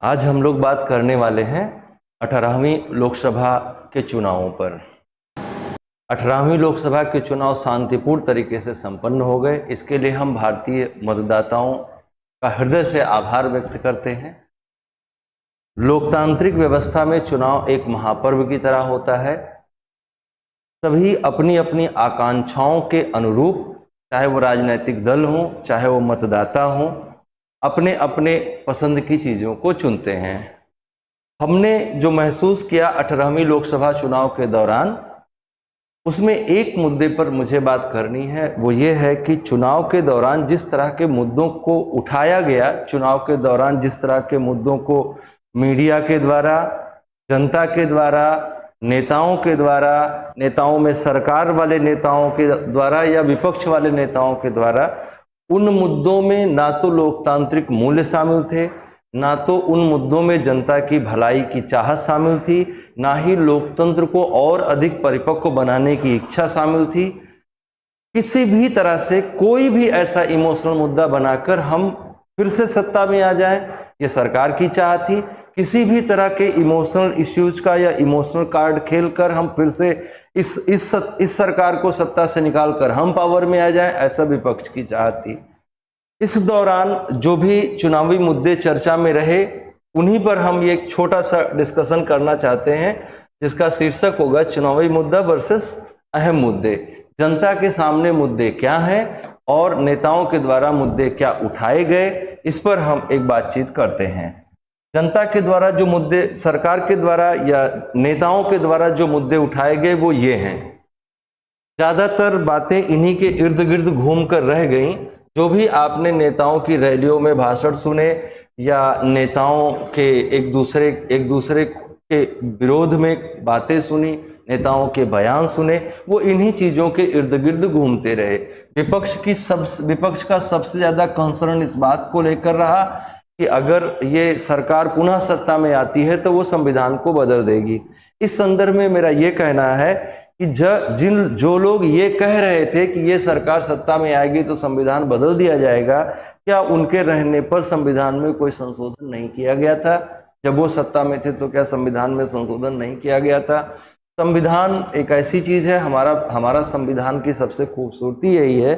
आज हम लोग बात करने वाले हैं 18वीं लोकसभा के चुनावों पर। 18वीं लोकसभा के चुनाव शांतिपूर्ण तरीके से संपन्न हो गए। इसके लिए हम भारतीय मतदाताओं का हृदय से आभार व्यक्त करते हैं। लोकतांत्रिक व्यवस्था में चुनाव एक महापर्व की तरह होता है। सभी अपनी अपनी आकांक्षाओं के अनुरूप, चाहे वो राजनीतिक दल हो, चाहे वो मतदाता हो, अपने अपने पसंद की चीज़ों को चुनते हैं। हमने जो महसूस किया 18वीं लोकसभा चुनाव के दौरान, उसमें एक मुद्दे पर मुझे बात करनी है। वो ये है कि चुनाव के दौरान जिस तरह के मुद्दों को उठाया गया, चुनाव के दौरान जिस तरह के मुद्दों को मीडिया के द्वारा, जनता के द्वारा, नेताओं के द्वारा, नेताओं में सरकार वाले नेताओं के द्वारा या विपक्ष वाले नेताओं के द्वारा, उन मुद्दों में ना तो लोकतांत्रिक मूल्य शामिल थे, ना तो उन मुद्दों में जनता की भलाई की चाहत शामिल थी, ना ही लोकतंत्र को और अधिक परिपक्व बनाने की इच्छा शामिल थी। किसी भी तरह से कोई भी ऐसा इमोशनल मुद्दा बनाकर हम फिर से सत्ता में आ जाएं, ये सरकार की चाहत थी। किसी भी तरह के इमोशनल इश्यूज का या इमोशनल कार्ड खेलकर हम फिर से इस सरकार को सत्ता से निकालकर हम पावर में आ जाएं, ऐसा विपक्ष की चाहत थी। इस दौरान जो भी चुनावी मुद्दे चर्चा में रहे, उन्हीं पर हम एक छोटा सा डिस्कशन करना चाहते हैं, जिसका शीर्षक होगा चुनावी मुद्दा वर्सेस अहम मुद्दे। जनता के सामने मुद्दे क्या हैं और नेताओं के द्वारा मुद्दे क्या उठाए गए, इस पर हम एक बातचीत करते हैं। जनता के द्वारा जो मुद्दे, सरकार के द्वारा या नेताओं के द्वारा जो मुद्दे उठाए गए वो ये हैं। ज़्यादातर बातें इन्हीं के इर्द गिर्द घूम कर रह गईं। जो भी आपने नेताओं की रैलियों में भाषण सुने या नेताओं के एक दूसरे के विरोध में बातें सुनी, नेताओं के बयान सुने, वो इन्हीं चीज़ों के इर्द गिर्द घूमते रहे। विपक्ष का सबसे ज़्यादा कंसर्न इस बात को लेकर रहा कि अगर ये सरकार पुनः सत्ता में आती है तो वो संविधान को बदल देगी। इस संदर्भ में मेरा ये कहना है कि जो लोग ये कह रहे थे कि ये सरकार सत्ता में आएगी तो संविधान बदल दिया जाएगा, क्या उनके रहने पर संविधान में कोई संशोधन नहीं किया गया था? जब वो सत्ता में थे तो क्या संविधान में संशोधन नहीं किया गया था? संविधान एक ऐसी चीज़ है, हमारा संविधान की सबसे खूबसूरती यही है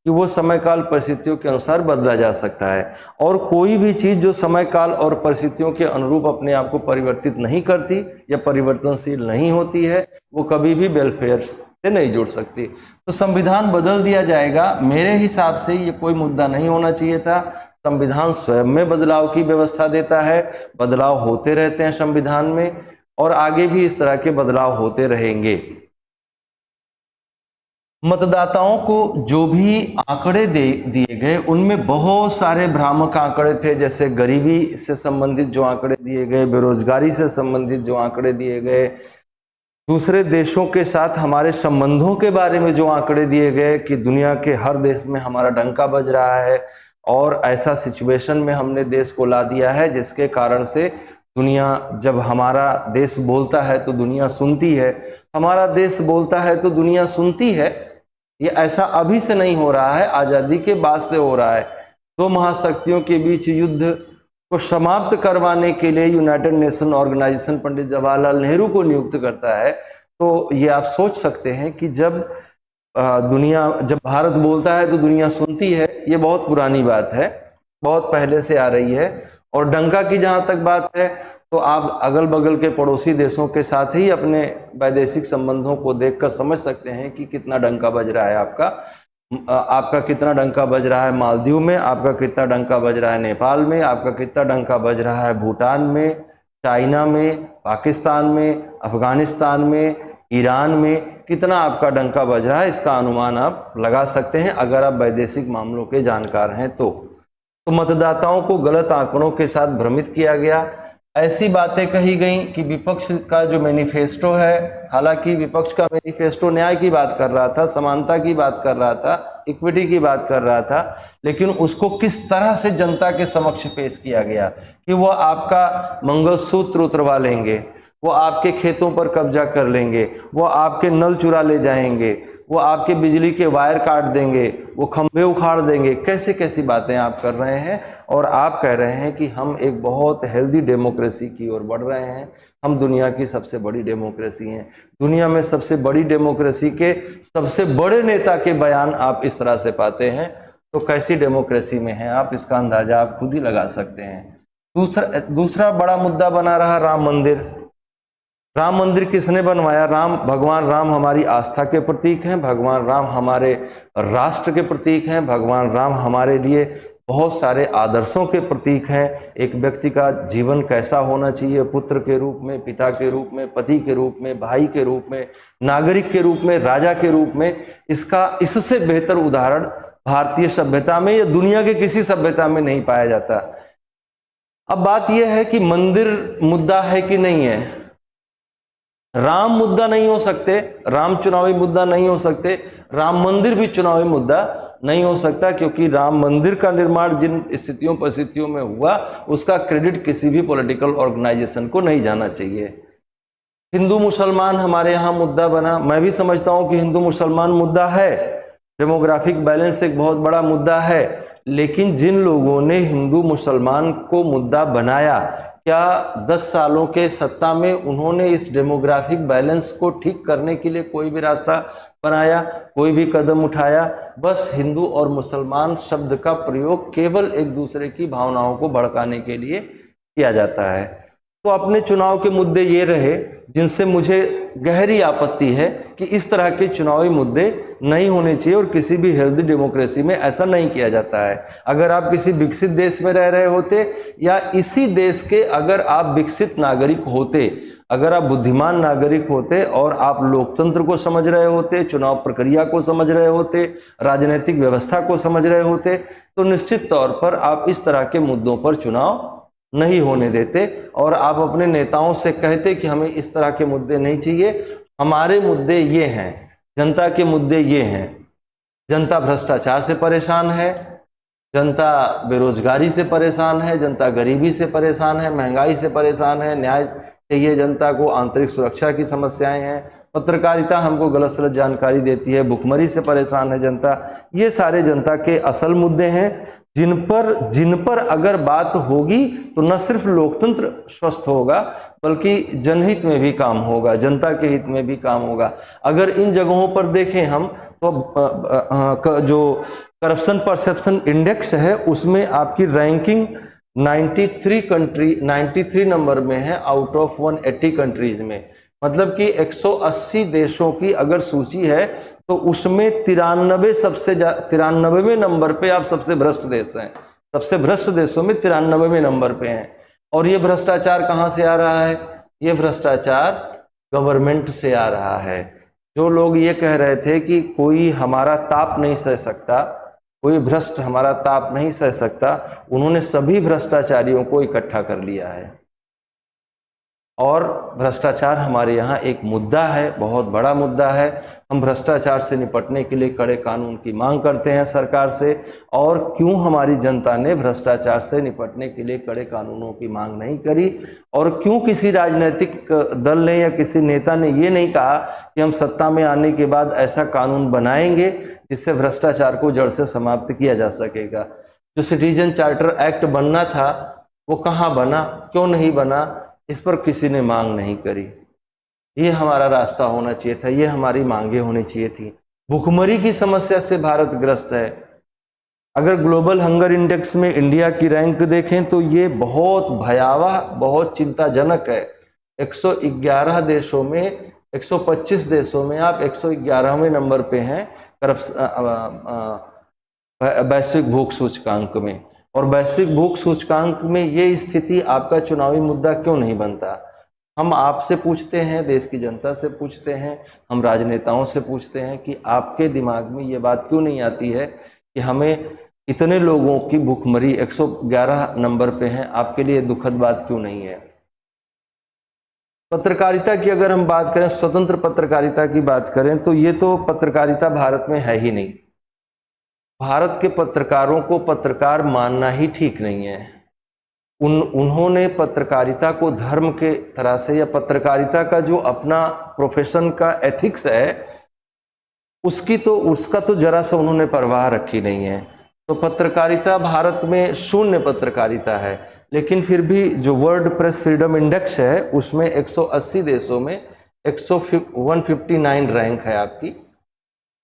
कि वो समय काल परिस्थितियों के अनुसार बदला जा सकता है, और कोई भी चीज़ जो समय काल और परिस्थितियों के अनुरूप अपने आप को परिवर्तित नहीं करती या परिवर्तनशील नहीं होती है, वो कभी भी वेलफेयर से नहीं जुड़ सकती। तो संविधान बदल दिया जाएगा, मेरे हिसाब से ये कोई मुद्दा नहीं होना चाहिए था। संविधान स्वयं में बदलाव की व्यवस्था देता है, बदलाव होते रहते हैं संविधान में, और आगे भी इस तरह के बदलाव होते रहेंगे। मतदाताओं को जो भी आंकड़े दिए गए, उनमें बहुत सारे भ्रामक आंकड़े थे, जैसे गरीबी से संबंधित जो आंकड़े दिए गए, बेरोजगारी से संबंधित जो आंकड़े दिए गए, दूसरे देशों के साथ हमारे संबंधों के बारे में जो आंकड़े दिए गए कि दुनिया के हर देश में हमारा डंका बज रहा है, और ऐसा सिचुएशन में हमने देश को ला दिया है जिसके कारण से दुनिया, जब हमारा देश बोलता है तो दुनिया सुनती है, हमारा देश बोलता है तो दुनिया सुनती है। ये ऐसा अभी से नहीं हो रहा है, आज़ादी के बाद से हो रहा है। दो महाशक्तियों के बीच युद्ध को समाप्त करवाने के लिए United nation organisation Pandit Jawaharlal Nehru को नियुक्त करता है। तो ये आप सोच सकते हैं कि जब भारत बोलता है तो दुनिया सुनती है, ये बहुत पुरानी बात है, बहुत पहले से आ रही है। और डंका की जहाँ तक बात है, तो आप अगल बगल के पड़ोसी देशों के साथ ही अपने वैदेशिक संबंधों को देखकर समझ सकते हैं कि कितना डंका बज रहा है आपका कितना डंका बज रहा है मालदीव में, आपका कितना डंका बज रहा है नेपाल में, आपका कितना डंका बज रहा है भूटान में, चाइना में, पाकिस्तान में, अफगानिस्तान में, ईरान में, कितना आपका डंका बज रहा है, इसका अनुमान आप लगा सकते हैं अगर आप वैदेशिक मामलों के जानकार हैं तो मतदाताओं को गलत आंकड़ों के साथ भ्रमित किया गया। ऐसी बातें कही गई कि विपक्ष का जो मैनिफेस्टो है, हालांकि विपक्ष का मैनिफेस्टो न्याय की बात कर रहा था, समानता की बात कर रहा था, इक्विटी की बात कर रहा था, लेकिन उसको किस तरह से जनता के समक्ष पेश किया गया कि वो आपका मंगलसूत्र उतरवा लेंगे, वो आपके खेतों पर कब्जा कर लेंगे, वो आपके नल चुरा ले जाएंगे, वो आपके बिजली के वायर काट देंगे, वो खंभे उखाड़ देंगे। कैसे कैसी बातें आप कर रहे हैं, और आप कह रहे हैं कि हम एक बहुत हेल्दी डेमोक्रेसी की ओर बढ़ रहे हैं, हम दुनिया की सबसे बड़ी डेमोक्रेसी हैं। दुनिया में सबसे बड़ी डेमोक्रेसी के सबसे बड़े नेता के बयान आप इस तरह से पाते हैं, तो कैसी डेमोक्रेसी में हैं आप, इसका अंदाजा आप खुद ही लगा सकते हैं। दूसरा बड़ा मुद्दा बना रहा राम मंदिर। राम मंदिर किसने बनवाया? भगवान राम हमारी आस्था के प्रतीक हैं, भगवान राम हमारे राष्ट्र के प्रतीक हैं, भगवान राम हमारे लिए बहुत सारे आदर्शों के प्रतीक हैं। एक व्यक्ति का जीवन कैसा होना चाहिए, पुत्र के रूप में, पिता के रूप में, पति के रूप में, भाई के रूप में, नागरिक के रूप में, राजा के रूप में, इससे बेहतर उदाहरण भारतीय सभ्यता में या दुनिया के किसी सभ्यता में नहीं पाया जाता। अब बात यह है कि मंदिर मुद्दा है कि नहीं है। राम मुद्दा नहीं हो सकते, राम चुनावी मुद्दा नहीं हो सकते, राम मंदिर भी चुनावी मुद्दा नहीं हो सकता, क्योंकि राम मंदिर का निर्माण जिन स्थितियों परिस्थितियों में हुआ उसका क्रेडिट किसी भी पॉलिटिकल ऑर्गेनाइजेशन को नहीं जाना चाहिए। हिंदू मुसलमान हमारे यहाँ मुद्दा बना। मैं भी समझता हूँ कि हिंदू मुसलमान मुद्दा है, डेमोग्राफिक बैलेंस एक बहुत बड़ा मुद्दा है, लेकिन जिन लोगों ने हिंदू मुसलमान को मुद्दा बनाया, क्या 10 सालों के सत्ता में उन्होंने इस डेमोग्राफिक बैलेंस को ठीक करने के लिए कोई भी रास्ता बनाया, कोई भी कदम उठाया? बस हिंदू और मुसलमान शब्द का प्रयोग केवल एक दूसरे की भावनाओं को भड़काने के लिए किया जाता है। तो अपने चुनाव के मुद्दे ये रहे जिनसे मुझे गहरी आपत्ति है कि इस तरह के चुनावी मुद्दे नहीं होने चाहिए, और किसी भी हेल्दी डेमोक्रेसी में ऐसा नहीं किया जाता है। अगर आप किसी विकसित देश में रह रहे होते, या इसी देश के अगर आप विकसित नागरिक होते, अगर आप बुद्धिमान नागरिक होते और आप लोकतंत्र को समझ रहे होते, चुनाव प्रक्रिया को समझ रहे होते, राजनीतिक व्यवस्था को समझ रहे होते, तो निश्चित तौर पर आप इस तरह के मुद्दों पर चुनाव नहीं होने देते, और आप अपने नेताओं से कहते कि हमें इस तरह के मुद्दे नहीं चाहिए, हमारे मुद्दे ये हैं, जनता के मुद्दे ये हैं। जनता भ्रष्टाचार से परेशान है, जनता बेरोजगारी से परेशान है, जनता गरीबी से परेशान है, महंगाई से परेशान है, न्याय चाहिए जनता को, आंतरिक सुरक्षा की समस्याएं हैं, पत्रकारिता हमको गलत सलत जानकारी देती है, भुखमरी से परेशान है जनता। ये सारे जनता के असल मुद्दे हैं जिन पर अगर बात होगी तो न सिर्फ लोकतंत्र स्वस्थ होगा, बल्कि जनहित में भी काम होगा, जनता के हित में भी काम होगा। अगर इन जगहों पर देखें हम तो जो करप्शन परसेप्शन इंडेक्स है उसमें आपकी रैंकिंग 93 नंबर में है आउट ऑफ 180 कंट्रीज में। मतलब कि 180 देशों की अगर सूची है तो उसमें 93वें नंबर पे आप सबसे भ्रष्ट देश हैं। सबसे भ्रष्ट देशों में 93वें नंबर पे हैं। और ये भ्रष्टाचार कहाँ से आ रहा है? ये भ्रष्टाचार गवर्नमेंट से आ रहा है। जो लोग ये कह रहे थे कि कोई हमारा ताप नहीं सह सकता, कोई भ्रष्ट हमारा ताप नहीं सह सकता, उन्होंने सभी भ्रष्टाचारियों को इकट्ठा कर लिया है। और भ्रष्टाचार हमारे यहाँ एक मुद्दा है, बहुत बड़ा मुद्दा है। हम भ्रष्टाचार से निपटने के लिए कड़े कानून की मांग करते हैं सरकार से। और क्यों हमारी जनता ने भ्रष्टाचार से निपटने के लिए कड़े कानूनों की मांग नहीं करी? और क्यों किसी राजनीतिक दल ने या किसी नेता ने ये नहीं कहा कि हम सत्ता में आने के बाद ऐसा कानून बनाएंगे जिससे भ्रष्टाचार को जड़ से समाप्त किया जा सकेगा? जो सिटीजन चार्टर एक्ट बनना था वो कहाँ बना, क्यों नहीं बना, इस पर किसी ने मांग नहीं करी। ये हमारा रास्ता होना चाहिए था, ये हमारी मांगे होनी चाहिए थी। भुखमरी की समस्या से भारत ग्रस्त है। अगर ग्लोबल हंगर इंडेक्स में इंडिया की रैंक देखें तो ये बहुत भयावह, बहुत चिंताजनक है। 111 देशों में, 125 देशों में आप 111वें नंबर पे हैं वैश्विक भूख सूचकांक में। और वैश्विक भूख सूचकांक में ये स्थिति आपका चुनावी मुद्दा क्यों नहीं बनता? हम आपसे पूछते हैं, देश की जनता से पूछते हैं, हम राजनेताओं से पूछते हैं कि आपके दिमाग में ये बात क्यों नहीं आती है कि हमें इतने लोगों की भूखमरी 111 नंबर पे है, आपके लिए दुखद बात क्यों नहीं है? पत्रकारिता की अगर हम बात करें, स्वतंत्र पत्रकारिता की बात करें, तो ये तो पत्रकारिता भारत में है ही नहीं। भारत के पत्रकारों को पत्रकार मानना ही ठीक नहीं है। उन्होंने पत्रकारिता को धर्म के तरह से, या पत्रकारिता का जो अपना प्रोफेशन का एथिक्स है उसका तो जरा सा उन्होंने परवाह रखी नहीं है। तो पत्रकारिता भारत में शून्य पत्रकारिता है, लेकिन फिर भी जो वर्ल्ड प्रेस फ्रीडम इंडेक्स है उसमें 180 देशों में 159 रैंक है आपकी।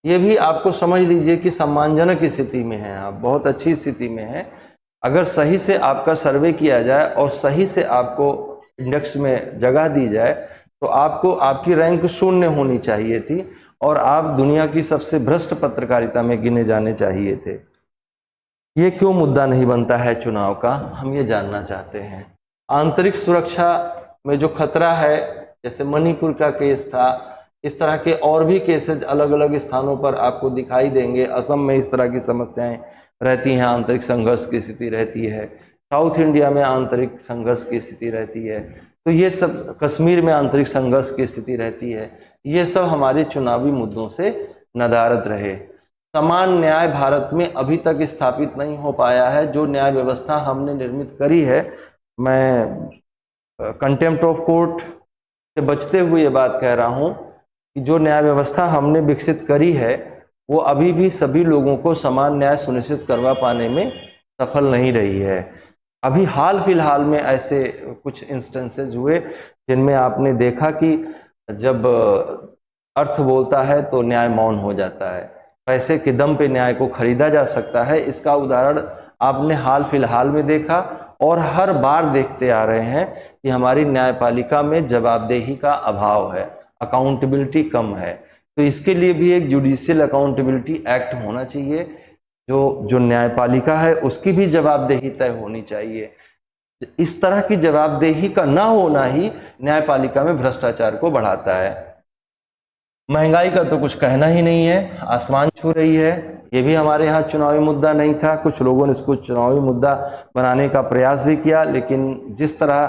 ये भी आपको समझ लीजिए कि सम्मानजनक स्थिति में है, आप बहुत अच्छी स्थिति में हैं। अगर सही से आपका सर्वे किया जाए और सही से आपको इंडेक्स में जगह दी जाए तो आपको आपकी रैंक शून्य होनी चाहिए थी और आप दुनिया की सबसे भ्रष्ट पत्रकारिता में गिने जाने चाहिए थे। ये क्यों मुद्दा नहीं बनता है चुनाव का, हम ये जानना चाहते हैं। आंतरिक सुरक्षा में जो खतरा है, जैसे मणिपुर का केस था, इस तरह के और भी केसेज अलग अलग स्थानों पर आपको दिखाई देंगे। असम में इस तरह की समस्याएं रहती हैं, आंतरिक संघर्ष की स्थिति रहती है। साउथ इंडिया में आंतरिक संघर्ष की स्थिति रहती है। तो ये सब, कश्मीर में आंतरिक संघर्ष की स्थिति रहती है। ये सब हमारे चुनावी मुद्दों से नदारद रहे। समान न्याय भारत में अभी तक स्थापित नहीं हो पाया है। जो न्याय व्यवस्था हमने निर्मित करी है, मैं कंटेम्प्ट ऑफ कोर्ट से बचते हुए ये बात कह रहा हूँ कि जो न्याय व्यवस्था हमने विकसित करी है वो अभी भी सभी लोगों को समान न्याय सुनिश्चित करवा पाने में सफल नहीं रही है। अभी हाल फिलहाल में ऐसे कुछ इंस्टेंसेस हुए जिनमें आपने देखा कि जब अर्थ बोलता है तो न्याय मौन हो जाता है। पैसे के दम पे न्याय को खरीदा जा सकता है, इसका उदाहरण आपने हाल फिलहाल में देखा और हर बार देखते आ रहे हैं कि हमारी न्यायपालिका में जवाबदेही का अभाव है, अकाउंटेबिलिटी कम है। तो इसके लिए भी एक जुडिशियल अकाउंटेबिलिटी एक्ट होना चाहिए। जो न्यायपालिका है उसकी भी जवाबदेही तय होनी चाहिए। इस तरह की जवाबदेही का ना होना ही न्यायपालिका में भ्रष्टाचार को बढ़ाता है। महंगाई का तो कुछ कहना ही नहीं है, आसमान छू रही है। ये भी हमारे यहाँ चुनावी मुद्दा नहीं था। कुछ लोगों ने इसको चुनावी मुद्दा बनाने का प्रयास भी किया, लेकिन जिस तरह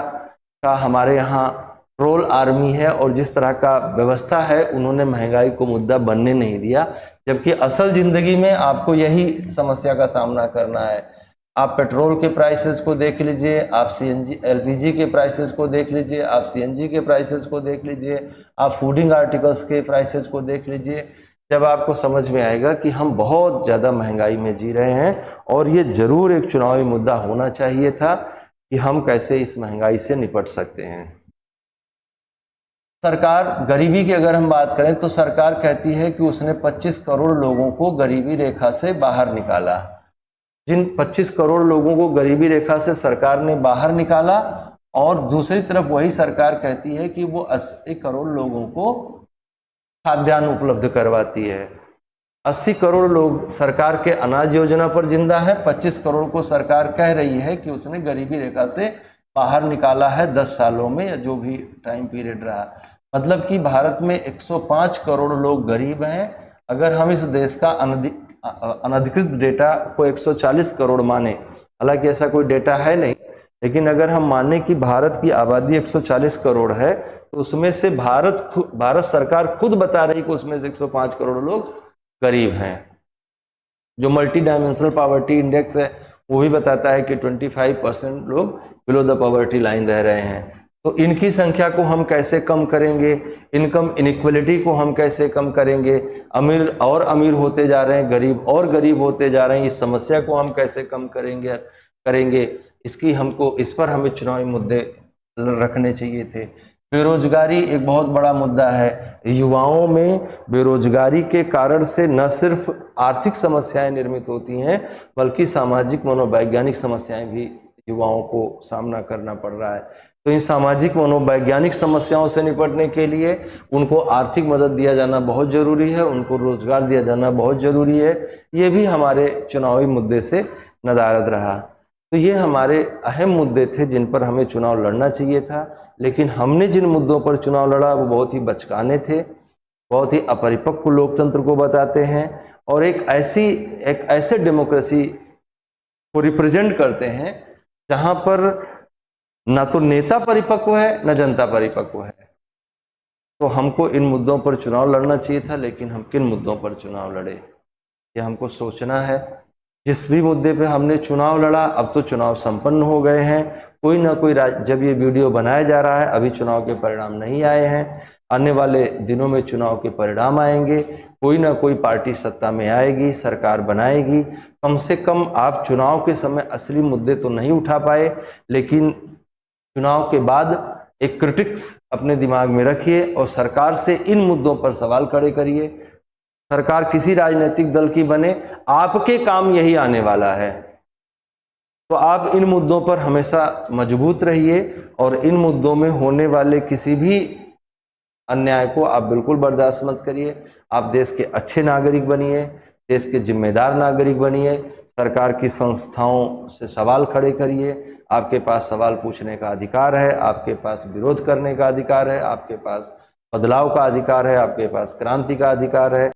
का हमारे यहाँ ट्रोल आर्मी है और जिस तरह का व्यवस्था है, उन्होंने महंगाई को मुद्दा बनने नहीं दिया। जबकि असल जिंदगी में आपको यही समस्या का सामना करना है। आप पेट्रोल के प्राइसेस को देख लीजिए, आप सीएनजी एलपीजी के प्राइसेस को देख लीजिए, आप सीएनजी के प्राइसेस को देख लीजिए, आप फूडिंग आर्टिकल्स के प्राइसेस को देख लीजिए। जब आपको समझ में आएगा कि हम बहुत ज़्यादा महंगाई में जी रहे हैं और ये ज़रूर एक चुनावी मुद्दा होना चाहिए था कि हम कैसे इस महंगाई से निपट सकते हैं। सरकार, गरीबी की अगर हम बात करें तो सरकार कहती है कि उसने 25 करोड़ लोगों को गरीबी रेखा से बाहर निकाला। जिन 25 करोड़ लोगों को गरीबी रेखा से सरकार ने बाहर निकाला, और दूसरी तरफ वही सरकार कहती है कि वो 80 करोड़ लोगों को खाद्यान्न उपलब्ध करवाती है। 80 करोड़ लोग सरकार के अनाज योजना पर जिंदा है। 25 करोड़ को सरकार कह रही है कि उसने गरीबी रेखा से बाहर निकाला है 10 सालों में, या जो भी टाइम पीरियड रहा। मतलब कि भारत में 105 करोड़ लोग गरीब हैं। अगर हम इस देश का अनधिकृत डेटा को 140 करोड़ माने, हालांकि ऐसा कोई डेटा है नहीं, लेकिन अगर हम माने कि भारत की आबादी 140 करोड़ है तो उसमें से भारत सरकार खुद बता रही कि उसमें से 105 करोड़ लोग गरीब हैं। जो मल्टी डायमेंशनल पॉवर्टी इंडेक्स है वो भी बताता है कि 25% लोग बिलो द पॉवर्टी लाइन रह रहे हैं। तो इनकी संख्या को हम कैसे कम करेंगे, इनकम इनइक्वलिटी को हम कैसे कम करेंगे, अमीर और अमीर होते जा रहे हैं, गरीब और गरीब होते जा रहे हैं, इस समस्या को हम कैसे कम करेंगे इस पर हमें चुनावी मुद्दे रखने चाहिए थे। बेरोजगारी एक बहुत बड़ा मुद्दा है। युवाओं में बेरोजगारी के कारण से न सिर्फ आर्थिक समस्याएं निर्मित होती हैं, बल्कि सामाजिक मनोवैज्ञानिक समस्याएं भी युवाओं को सामना करना पड़ रहा है। तो इन सामाजिक मनोवैज्ञानिक समस्याओं से निपटने के लिए उनको आर्थिक मदद दिया जाना बहुत ज़रूरी है, उनको रोजगार दिया जाना बहुत ज़रूरी है। ये भी हमारे चुनावी मुद्दे से नदारद रहा। तो ये हमारे अहम मुद्दे थे जिन पर हमें चुनाव लड़ना चाहिए था, लेकिन हमने जिन मुद्दों पर चुनाव लड़ा वो बहुत ही बचकाने थे, बहुत ही अपरिपक्व लोकतंत्र को बताते हैं और एक ऐसे डेमोक्रेसी को रिप्रेजेंट करते हैं जहाँ पर ना तो नेता परिपक्व है न जनता परिपक्व है। तो हमको इन मुद्दों पर चुनाव लड़ना चाहिए था, लेकिन हम किन मुद्दों पर चुनाव लड़े ये हमको सोचना है। जिस भी मुद्दे पे हमने चुनाव लड़ा, अब तो चुनाव संपन्न हो गए हैं। कोई ना कोई जब ये वीडियो बनाया जा रहा है अभी चुनाव के परिणाम नहीं आए हैं। आने वाले दिनों में चुनाव के परिणाम आएंगे, कोई ना कोई पार्टी सत्ता में आएगी, सरकार बनाएगी। कम से कम आप चुनाव के समय असली मुद्दे तो नहीं उठा पाए, लेकिन चुनाव के बाद एक क्रिटिक्स अपने दिमाग में रखिए और सरकार से इन मुद्दों पर सवाल खड़े करिए। सरकार किसी राजनीतिक दल की बने, आपके काम यही आने वाला है, तो आप इन मुद्दों पर हमेशा मजबूत रहिए और इन मुद्दों में होने वाले किसी भी अन्याय को आप बिल्कुल बर्दाश्त मत करिए। आप देश के अच्छे नागरिक बनिए, देश के जिम्मेदार नागरिक बनिए, सरकार की संस्थाओं से सवाल खड़े करिए। आपके पास सवाल पूछने का अधिकार है, आपके पास विरोध करने का अधिकार है, आपके पास बदलाव का अधिकार है, आपके पास क्रांति का अधिकार है।